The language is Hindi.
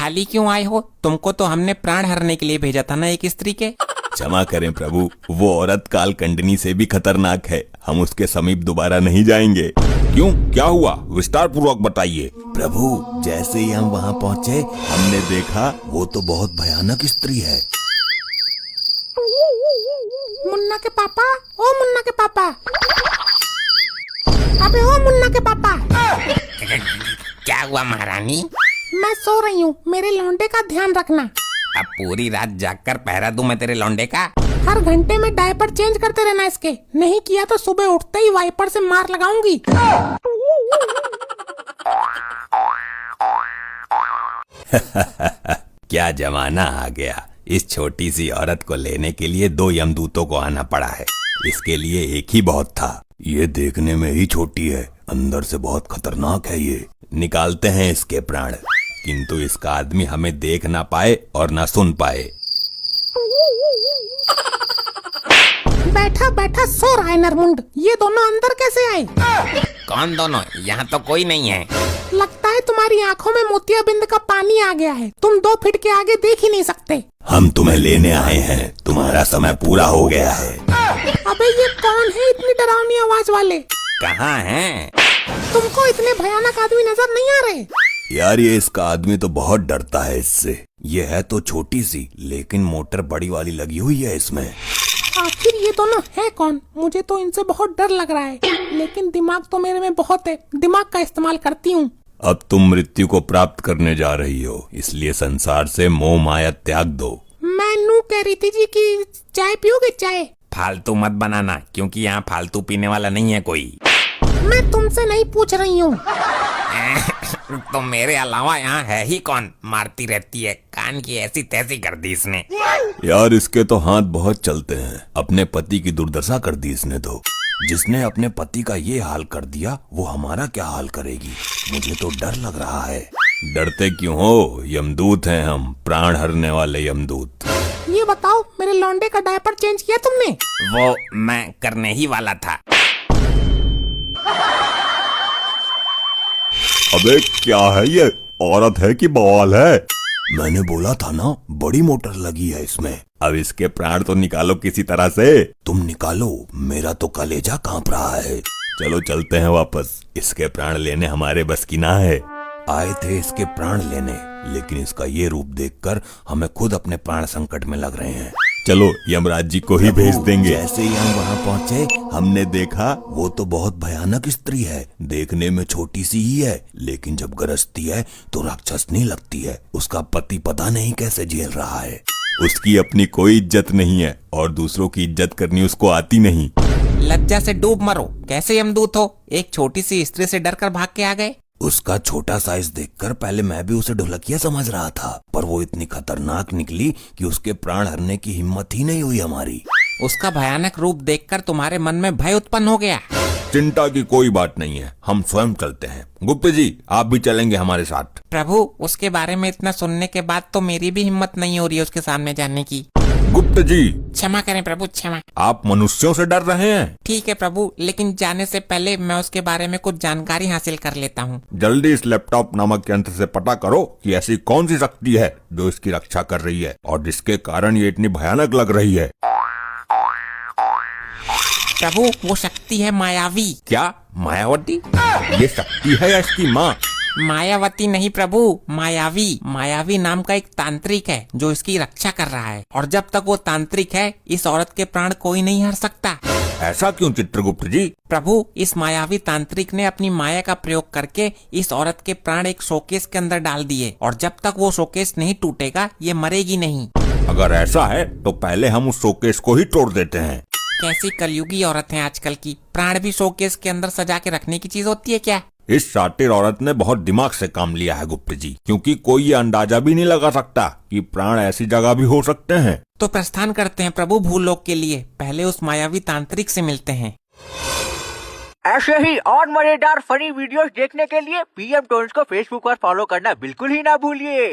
खाली क्यों आए हो? तुमको तो हमने प्राण हरने के लिए भेजा था ना एक स्त्री के। क्षमा करें प्रभु, वो औरत कालकंडनी से भी खतरनाक है, हम उसके समीप दोबारा नहीं जाएंगे। क्यों, क्या हुआ? विस्तार पूर्वक बताइए। प्रभु, जैसे ही हम वहाँ पहुँचे हमने देखा वो तो बहुत भयानक स्त्री है। मुन्ना के पापा, ओ मुन्ना के पापा, अबे ओ मुन्ना के पापा। क्या हुआ महारानी? मैं सो रही हूँ, मेरे लौंडे का ध्यान रखना। अब पूरी रात जागकर पहरा दूं मैं तेरे लौंडे का? हर घंटे में डायपर चेंज करते रहना इसके, नहीं किया तो सुबह उठते ही वाइपर से मार लगाऊंगी। क्या जमाना आ गया, इस छोटी सी औरत को लेने के लिए 2 यमदूतों को आना पड़ा है। इसके लिए एक ही बहुत था। ये देखने में ही छोटी है, अंदर से बहुत खतरनाक है। ये निकालते हैं इसके प्राण, किंतु इसका आदमी हमें देख ना पाए और ना सुन पाए। बैठा बैठा सो रहा है नरमुंड, ये दोनों अंदर कैसे आए? कौन दोनों? यहाँ तो कोई नहीं है। लगता है तुम्हारी आंखों में मोतियाबिंद का पानी आ गया है, तुम 2 फीट के आगे देख ही नहीं सकते। हम तुम्हें लेने आए हैं, तुम्हारा समय पूरा हो गया है। अबे ये कौन है इतनी डरावनी आवाज वाले? कहाँ हैं? तुमको इतने भयानक आदमी नजर नहीं आ रहे? यार ये इसका आदमी तो बहुत डरता है इससे। ये है तो छोटी सी, लेकिन मोटर बड़ी वाली लगी हुई है इसमें। आखिर ये दोनों है कौन? मुझे तो इनसे बहुत डर लग रहा है, लेकिन दिमाग तो मेरे में बहुत है, दिमाग का इस्तेमाल करती हूँ। अब तुम मृत्यु को प्राप्त करने जा रही हो, इसलिए संसार से मोह माया त्याग दो। मैं नू कह रही थी जी कि चाय पियोगे? चाय? फालतू मत बनाना, क्योंकि यहाँ फालतू पीने वाला नहीं है कोई। मैं तुमसे नहीं पूछ रही हूँ। तो मेरे अलावा यहाँ है ही कौन? मारती रहती है, कान की ऐसी तैसी कर दी इसने। यार इसके तो हाथ बहुत चलते हैं, अपने पति की दुर्दशा कर दी इसने तो। जिसने अपने पति का ये हाल कर दिया वो हमारा क्या हाल करेगी? मुझे तो डर लग रहा है। डरते क्यों हो? यमदूत हैं हम, प्राण हरने वाले यमदूत। ये बताओ, मेरे लौंडे का डायपर चेंज किया तुमने? वो मैं करने ही वाला था। अबे क्या है ये? औरत है कि बवाल है? मैंने बोला था ना, बड़ी मोटर लगी है इसमें। अब इसके प्राण तो निकालो किसी तरह से। तुम निकालो, मेरा तो कलेजा कांप रहा है। चलो चलते हैं वापस, इसके प्राण लेने हमारे बस की ना है। आए थे इसके प्राण लेने, लेकिन इसका ये रूप देखकर हमें खुद अपने प्राण संकट में लग रहे हैं। चलो यमराज जी को ही भेज देंगे। जैसे ही हम वहाँ पहुँचे हमने देखा वो तो बहुत भयानक स्त्री है। देखने में छोटी सी ही है, लेकिन जब गरजती है तो राक्षसनी लगती है। उसका पति पता नहीं कैसे झेल रहा है। उसकी अपनी कोई इज्जत नहीं है और दूसरों की इज्जत करनी उसको आती नहीं। लज्जा से डूब मरो, कैसे यमदूत हो? एक छोटी सी स्त्री से डरकर भाग के आ गए। उसका छोटा साइज देखकर पहले मैं भी उसे ढोलकिया समझ रहा था, पर वो इतनी खतरनाक निकली कि उसके प्राण हरने की हिम्मत ही नहीं हुई हमारी। उसका भयानक रूप देखकर तुम्हारे मन में भय उत्पन्न हो गया। चिंता की कोई बात नहीं है, हम स्वयं चलते हैं। गुप्त जी, आप भी चलेंगे हमारे साथ। प्रभु, उसके बारे में इतना सुनने के बाद तो मेरी भी हिम्मत नहीं हो रही है उसके सामने जाने की। गुप्त जी, क्षमा करें प्रभु, क्षमा। आप मनुष्यों से डर रहे हैं? ठीक है प्रभु, लेकिन जाने से पहले मैं उसके बारे में कुछ जानकारी हासिल कर लेता हूँ। जल्दी इस लैपटॉप नामक यंत्र से पता करो कि ऐसी कौन सी शक्ति है जो इसकी रक्षा कर रही है और जिसके कारण ये इतनी भयानक लग रही है। प्रभु, वो शक्ति है मायावी। क्या मायावती? ये शक्ति है या इसकी माँ? मायावती नहीं प्रभु, मायावी। मायावी नाम का एक तांत्रिक है जो इसकी रक्षा कर रहा है, और जब तक वो तांत्रिक है इस औरत के प्राण कोई नहीं हर सकता। ऐसा क्यों चित्रगुप्त जी? प्रभु, इस मायावी तांत्रिक ने अपनी माया का प्रयोग करके इस औरत के प्राण एक शोकेस के अंदर डाल दिए, और जब तक वो शोकेस नहीं टूटेगा ये मरेगी नहीं। अगर ऐसा है तो पहले हम उस शोकेस को ही तोड़ देते हैं। कैसी कलयुगी औरत है आजकल की, प्राण भी शोकेस के अंदर सजा के रखने की चीज होती है क्या? इस शातिर औरत ने बहुत दिमाग से काम लिया है गुप्त जी, क्योंकि कोई ये अंदाजा भी नहीं लगा सकता कि प्राण ऐसी जगह भी हो सकते हैं। तो प्रस्थान करते हैं प्रभु भूलोक के लिए, पहले उस मायावी तांत्रिक से मिलते हैं। ऐसे ही और मजेदार फनी वीडियोस देखने के लिए पीएम टोन्स को फेसबुक पर फॉलो करना बिल्कुल ही ना भूलिए।